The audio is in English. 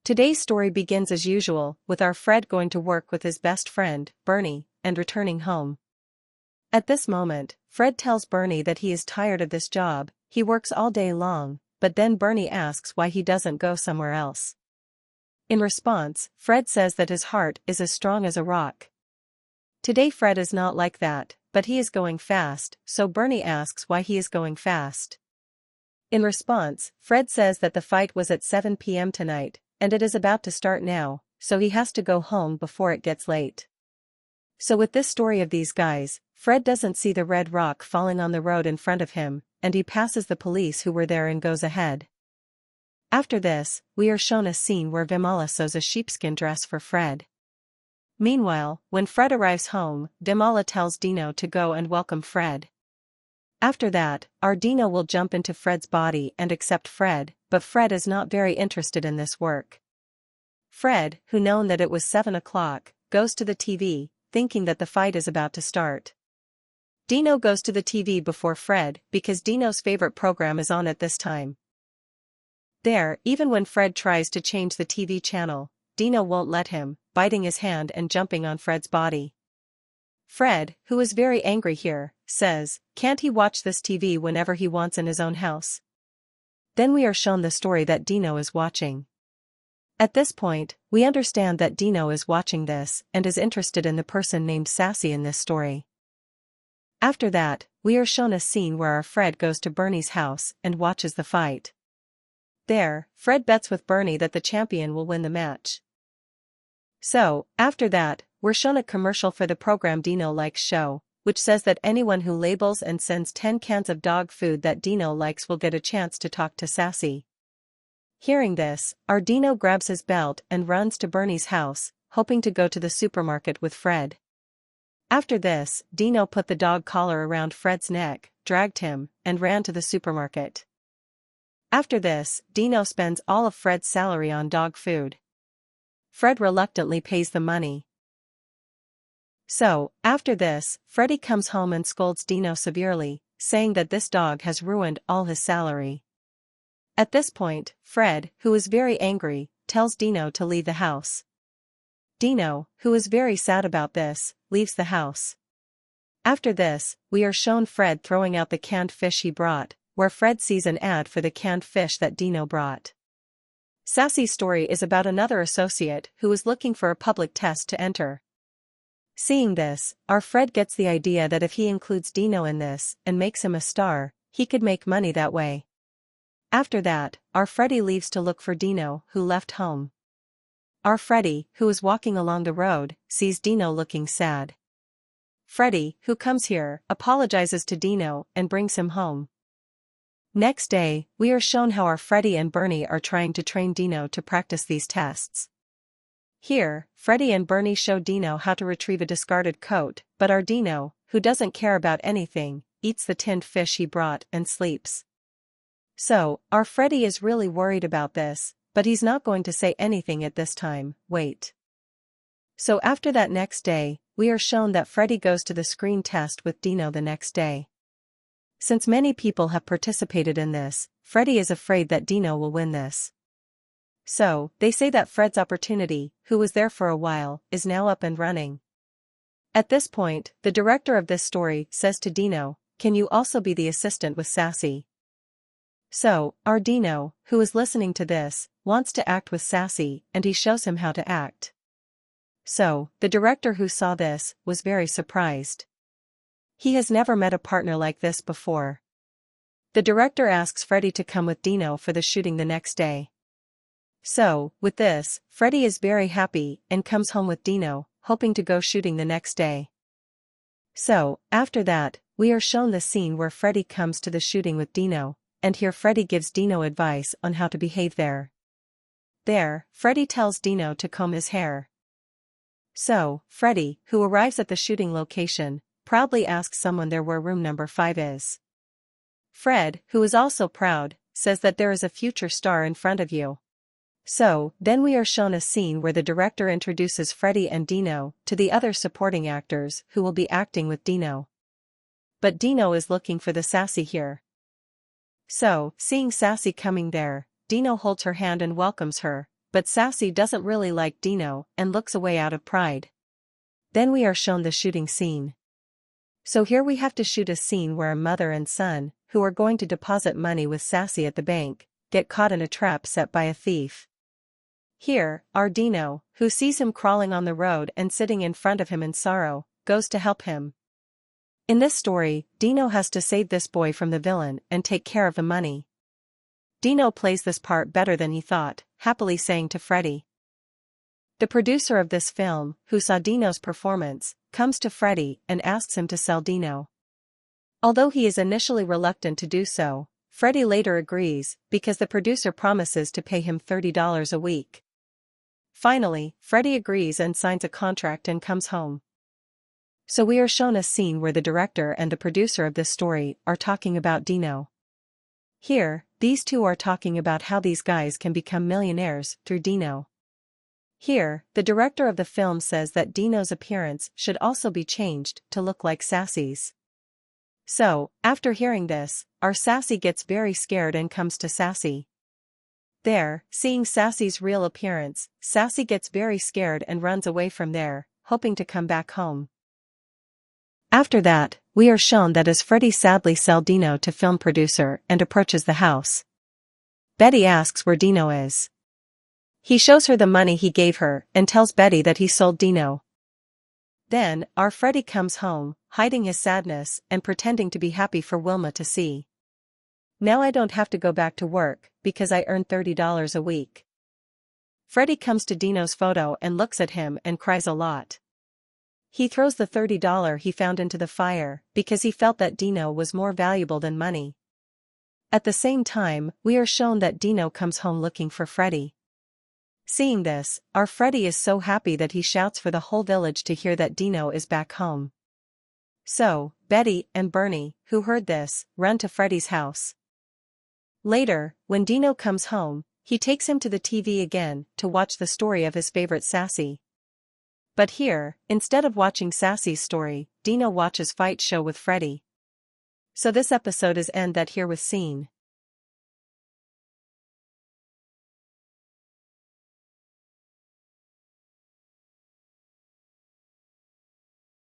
Today's story begins as usual, with our Fred going to work with his best friend, Bernie, and returning home. At this moment, Fred tells Bernie that he is tired of this job. He works all day long, but then Bernie asks why he doesn't go somewhere else. In response, Fred says that his heart is as strong as a rock. Today Fred is not like that, but he is going fast, so Bernie asks why he is going fast. In response, Fred says that the fight was at 7 p.m. tonight, and it is about to start now, so he has to go home before it gets late. So with this story of these guys, Fred doesn't see the red rock falling on the road in front of him, and he passes the police who were there and goes ahead. After this, we are shown a scene where Vimala sews a sheepskin dress for Fred. Meanwhile, when Fred arrives home, Vimala tells Dino to go and welcome Fred. After that, our Dino will jump into Fred's body and accept Fred, but Fred is not very interested in this work. Fred, who known that it was 7 o'clock, goes to the TV, thinking that the fight is about to start. Dino goes to the TV before Fred because Dino's favorite program is on at this time. There, even when Fred tries to change the TV channel, Dino won't let him, biting his hand and jumping on Fred's body. Fred, who is very angry here, says, can't he watch this TV whenever he wants in his own house? Then we are shown the story that Dino is watching. At this point, we understand that Dino is watching this and is interested in the person named Sassy in this story. After that, we are shown a scene where our Fred goes to Bernie's house and watches the fight. There, Fred bets with Bernie that the champion will win the match. So, after that, we're shown a commercial for the program Dino Likes show, which says that anyone who labels and sends 10 cans of dog food that Dino likes will get a chance to talk to Sassy. Hearing this, our Dino grabs his belt and runs to Bernie's house, hoping to go to the supermarket with Fred. After this, Dino put the dog collar around Fred's neck, dragged him, and ran to the supermarket. After this, Dino spends all of Fred's salary on dog food. Fred reluctantly pays the money. So, after this, Freddy comes home and scolds Dino severely, saying that this dog has ruined all his salary. At this point, Fred, who is very angry, tells Dino to leave the house. Dino, who is very sad about this, leaves the house. After this, we are shown Fred throwing out the canned fish he brought, where Fred sees an ad for the canned fish that Dino brought. Sassy's story is about another associate who is looking for a public test to enter. Seeing this, our Fred gets the idea that if he includes Dino in this and makes him a star, he could make money that way. After that, our Freddy leaves to look for Dino, who left home. Our Freddy, who is walking along the road, sees Dino looking sad. Freddy, who comes here, apologizes to Dino and brings him home. Next day, we are shown how our Freddy and Bernie are trying to train Dino to practice these tests. Here, Freddy and Bernie show Dino how to retrieve a discarded coat, but our Dino, who doesn't care about anything, eats the tinned fish he brought and sleeps. So, our Freddy is really worried about this, but he's not going to say anything at this time. Wait. So after that next day, we are shown that Freddy goes to the screen test with Dino the next day. Since many people have participated in this, Freddy is afraid that Dino will win this. So, they say that Fred's opportunity, who was there for a while, is now up and running. At this point, the director of this story says to Dino, can you also be the assistant with Sassy? So, our Dino, who is listening to this, wants to act with Sassy, and he shows him how to act. So, the director who saw this, was very surprised. He has never met a partner like this before. The director asks Freddy to come with Dino for the shooting the next day. So, with this, Freddy is very happy and comes home with Dino, hoping to go shooting the next day. So, after that, we are shown the scene where Freddy comes to the shooting with Dino, and here Freddy gives Dino advice on how to behave there. There, Freddy tells Dino to comb his hair. So, Freddy, who arrives at the shooting location, proudly asks someone there where room number 5 is. Fred, who is also proud, says that there is a future star in front of you. So, then we are shown a scene where the director introduces Freddy and Dino to the other supporting actors who will be acting with Dino. But Dino is looking for the Sassy here. So, seeing Sassy coming there, Dino holds her hand and welcomes her, but Sassy doesn't really like Dino and looks away out of pride. Then we are shown the shooting scene. So here we have to shoot a scene where a mother and son, who are going to deposit money with Sassy at the bank, get caught in a trap set by a thief. Here, our Dino, who sees him crawling on the road and sitting in front of him in sorrow, goes to help him. In this story, Dino has to save this boy from the villain and take care of the money. Dino plays this part better than he thought, happily saying to Freddy. The producer of this film, who saw Dino's performance, comes to Freddy and asks him to sell Dino. Although he is initially reluctant to do so, Freddy later agrees because the producer promises to pay him $30 a week. Finally, Freddy agrees and signs a contract and comes home. So we are shown a scene where the director and the producer of this story are talking about Dino. Here, these two are talking about how these guys can become millionaires through Dino. Here, the director of the film says that Dino's appearance should also be changed to look like Sassy's. So, after hearing this, our Sassy gets very scared and comes to Sassy. There, seeing Sassy's real appearance, Sassy gets very scared and runs away from there, hoping to come back home. After that, we are shown that as Freddy sadly sells Dino to film producer and approaches the house. Betty asks where Dino is. He shows her the money he gave her and tells Betty that he sold Dino. Then, our Freddy comes home, hiding his sadness and pretending to be happy for Wilma to see. Now I don't have to go back to work, because I earn $30 a week. Freddy comes to Dino's photo and looks at him and cries a lot. He throws the $30 he found into the fire, because he felt that Dino was more valuable than money. At the same time, we are shown that Dino comes home looking for Freddy. Seeing this, our Freddy is so happy that he shouts for the whole village to hear that Dino is back home. So, Betty and Bernie, who heard this, run to Freddy's house. Later, when Dino comes home, he takes him to the TV again to watch the story of his favorite Sassy. But here, instead of watching Sassy's story, Dino watches fight show with Freddy. So this episode is end that here with scene.